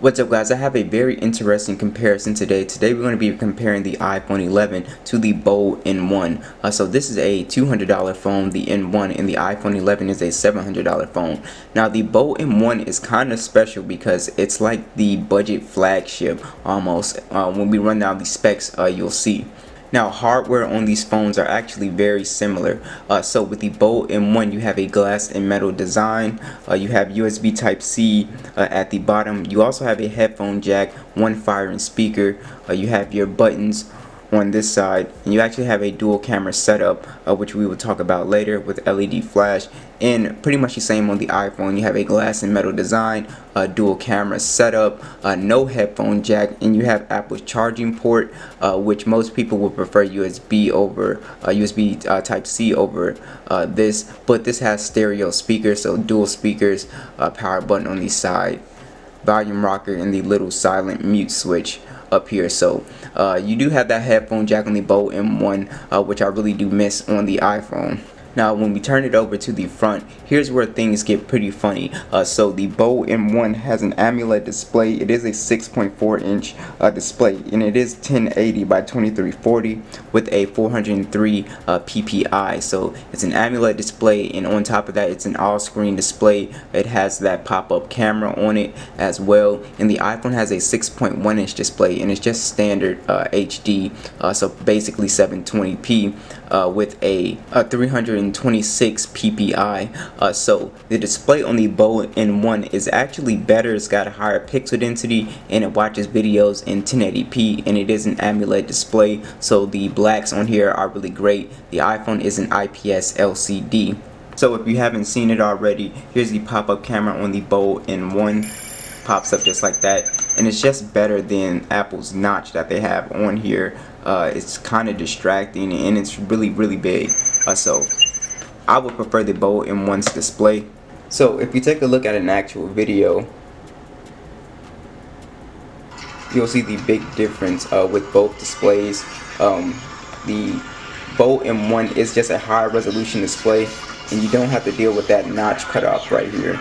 What's up guys, I have a very interesting comparison today. Today we're going to be comparing the iPhone 11 to the Bold N1. So this is a $200 phone, the N1, and the iPhone 11 is a $700 phone. Now the Bold N1 is kind of special because it's like the budget flagship almost. When we run down the specs, you'll see. Now hardware on these phones are actually very similar. So with the Bold M1 you have a glass and metal design. You have USB Type-C at the bottom. You also have a headphone jack, one firing speaker. You have your buttons on this side, and you actually have a dual camera setup, which we will talk about later, with LED flash. And pretty much the same on the iPhone. You have a glass and metal design, a dual camera setup, no headphone jack, and you have Apple's charging port, which most people would prefer USB over USB Type-C over this, but this has stereo speakers, so dual speakers, power button on the side, volume rocker, and the little silent mute switch up here. So you do have that headphone jack on the Bold M1, which I really do miss on the iPhone. Now when we turn it over to the front, here's where things get pretty funny. So the Bold M1 has an AMOLED display. It is a 6.4 inch display, and it is 1080 by 2340 with a 403 ppi. So it's an AMOLED display, and on top of that it's an all-screen display. It has that pop-up camera on it as well, and the iPhone has a 6.1 inch display, and it's just standard HD, so basically 720p with a 326 ppi. So the display on the Bold N1 is actually better. It's got a higher pixel density, and it watches videos in 1080p, and it is an AMOLED display, so the blacks on here are really great. The iPhone is an IPS LCD. So if you haven't seen it already, here's the pop-up camera on the Bold N1. Pops up just like that, and it's just better than Apple's notch that they have on here. It's kind of distracting, and it's really big. So I would prefer the Bold M1's display. So if you take a look at an actual video, you'll see the big difference with both displays. The Bold M1 is just a higher resolution display, and you don't have to deal with that notch cut off right here.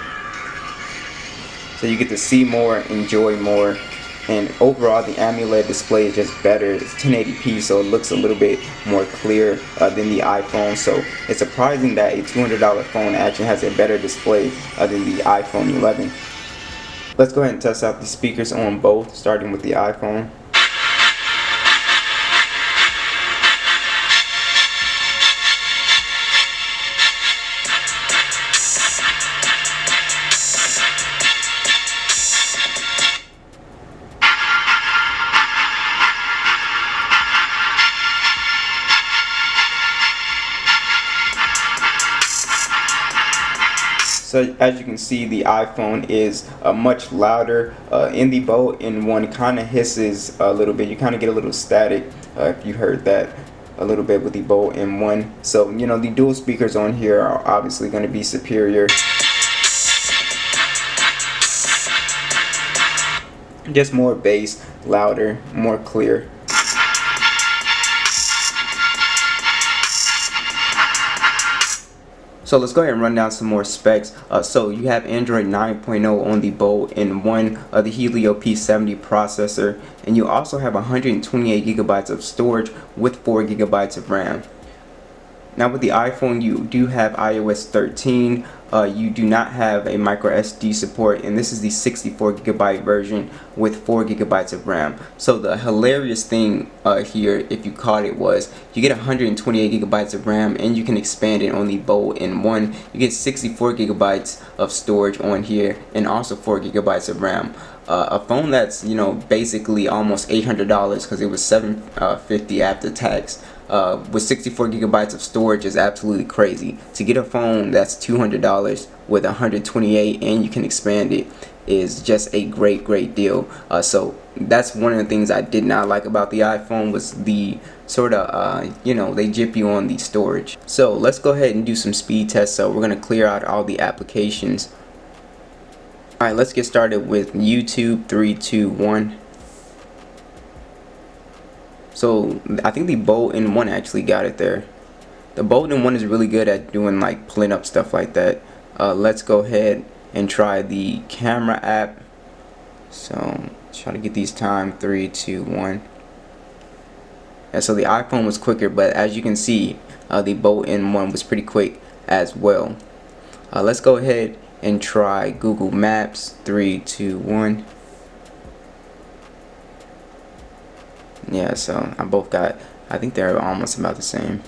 So you get to see more, enjoy more, and overall the AMOLED display is just better. It's 1080p, so it looks a little bit more clear than the iPhone. So it's surprising that a $200 phone actually has a better display than the iPhone 11. Let's go ahead and test out the speakers on both, starting with the iPhone. So as you can see, the iPhone is much louder. In the Bold N1 kind of hisses a little bit. You kind of get a little static if you heard that a little bit with the Bold M1. So you know, the dual speakers on here are obviously going to be superior. Just more bass, louder, more clear. So let's go ahead and run down some more specs. So you have Android 9.0 on the Bold N1, the Helio P70 processor, and you also have 128 gigabytes of storage with 4 gigabytes of RAM. Now with the iPhone, you do have iOS 13. You do not have a micro SD support, and this is the 64 gigabyte version with 4 gigabytes of RAM. So the hilarious thing here, if you caught it, was you get 128 gigabytes of RAM, and you can expand it on the Bold N1. You get 64 gigabytes of storage on here, and also 4 gigabytes of RAM. A phone that's, you know, basically almost $800 because it was $750 after tax. With 64 gigabytes of storage is absolutely crazy. To get a phone that's $200 with 128 and you can expand it is just a great deal. So that's one of the things I did not like about the iPhone, was the sort of you know, they jip you on the storage. So let's go ahead and do some speed tests. So we're going to clear out all the applications. Alright, let's get started with YouTube. 3, 2, 1. So I think the Bold N1 actually got it there. The Bold N1 is really good at doing like pulling up stuff like that. Let's go ahead and try the camera app. So try to get these time. 3, 2, 1. And so the iPhone was quicker, but as you can see, the Bolt N1 was pretty quick as well. Let's go ahead and try Google Maps. 3, 2, 1. Yeah, so I think they're almost about the same.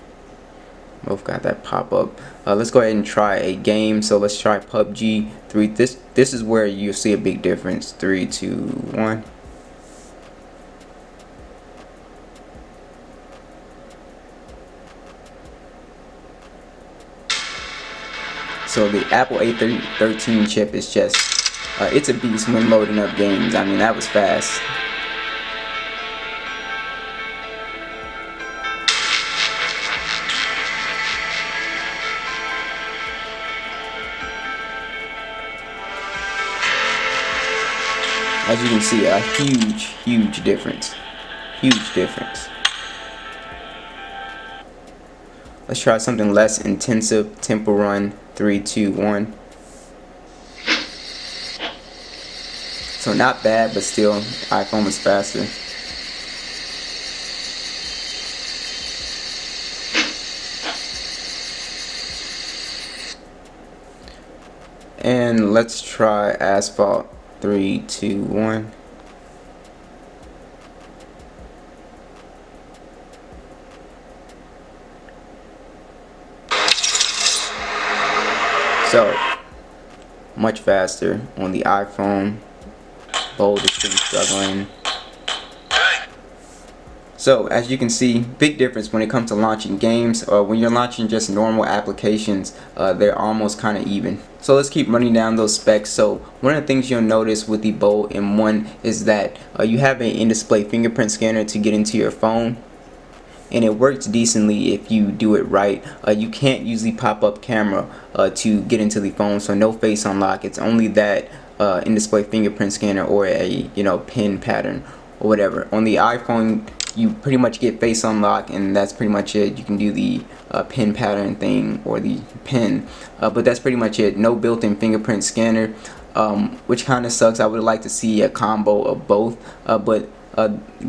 Both got that pop-up. Let's go ahead and try a game. So let's try PUBG. This is where you'll see a big difference. 3, 2, 1. So the Apple A13 chip is just, it's a beast when loading up games. I mean, that was fast. As you can see, a huge difference. Huge difference. Let's try something less intensive. Temple Run. 3, 2, 1. So not bad, but still, iPhone was faster. And let's try Asphalt. 3, 2, 1. So much faster on the iPhone. Bold is pretty struggling. So as you can see, big difference when it comes to launching games. When you're launching just normal applications, they're almost kind of even. So let's keep running down those specs. So one of the things you'll notice with the Bolt M1 is that you have an in-display fingerprint scanner to get into your phone. And it works decently if you do it right. You can't use the pop-up camera to get into the phone, so no face unlock. It's only that in-display fingerprint scanner or a pin pattern or whatever. On the iPhone, you pretty much get face unlock, and that's pretty much it. You can do the pin pattern thing or the pin, but that's pretty much it. No built-in fingerprint scanner, which kind of sucks. I would like to see a combo of both, but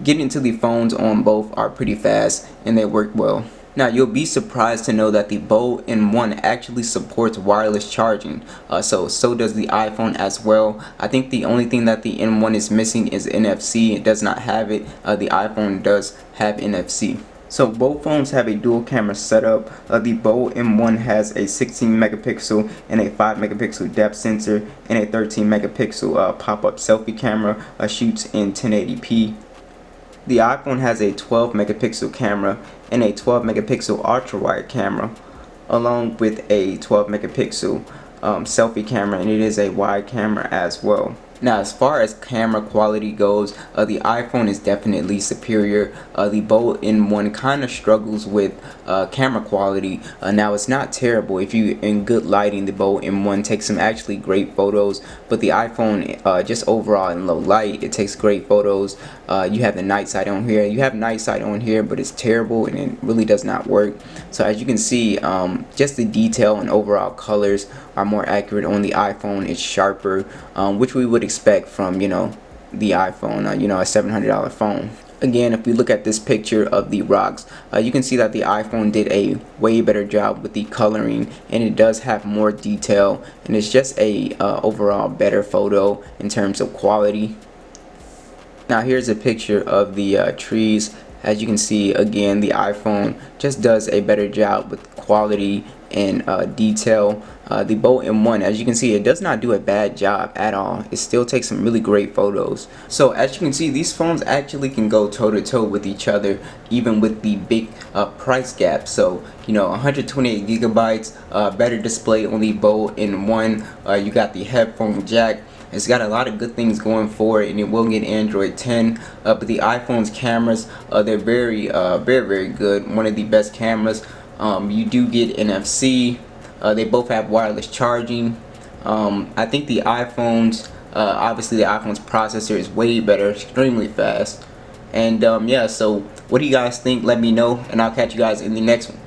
getting to the phones on both are pretty fast and they work well. Now you'll be surprised to know that the Bolt N1 actually supports wireless charging. So does the iPhone as well. I think the only thing that the N1 is missing is NFC. It does not have it. The iPhone does have NFC. So both phones have a dual camera setup. The Bolt M1 has a 16 megapixel and a 5 megapixel depth sensor and a 13 megapixel pop-up selfie camera. Shoots in 1080p. The iPhone has a 12 megapixel camera and a 12 megapixel ultra wide camera, along with a 12 megapixel selfie camera, and it is a wide camera as well. Now as far as camera quality goes, the iPhone is definitely superior. The Bolt N1 kind of struggles with camera quality. Now it's not terrible. If you in good lighting, the Bolt N1 takes some actually great photos, but the iPhone just overall in low light, it takes great photos. You have the night sight on here. You have night sight on here, but it's terrible and it really does not work. So as you can see, just the detail and overall colors are more accurate on the iPhone. It's sharper, which we would expect from the iPhone, a $700 phone. Again, if we look at this picture of the rocks, you can see that the iPhone did a way better job with the coloring, and it does have more detail, and it's just a overall better photo in terms of quality. Now here's a picture of the trees. As you can see, again, the iPhone just does a better job with quality and detail. The Bolt M1, as you can see, it does not do a bad job at all. It still takes some really great photos. So as you can see, these phones actually can go toe to toe with each other, even with the big price gap. So 128 gigabytes, better display on the Bolt N1. You got the headphone jack. It's got a lot of good things going for it, and it will get Android 10. But the iPhone's cameras, they're very good. One of the best cameras. You do get NFC. They both have wireless charging. I think the iPhone's, obviously the iPhone's processor is way better, extremely fast. And yeah, so what do you guys think? Let me know, and I'll catch you guys in the next one.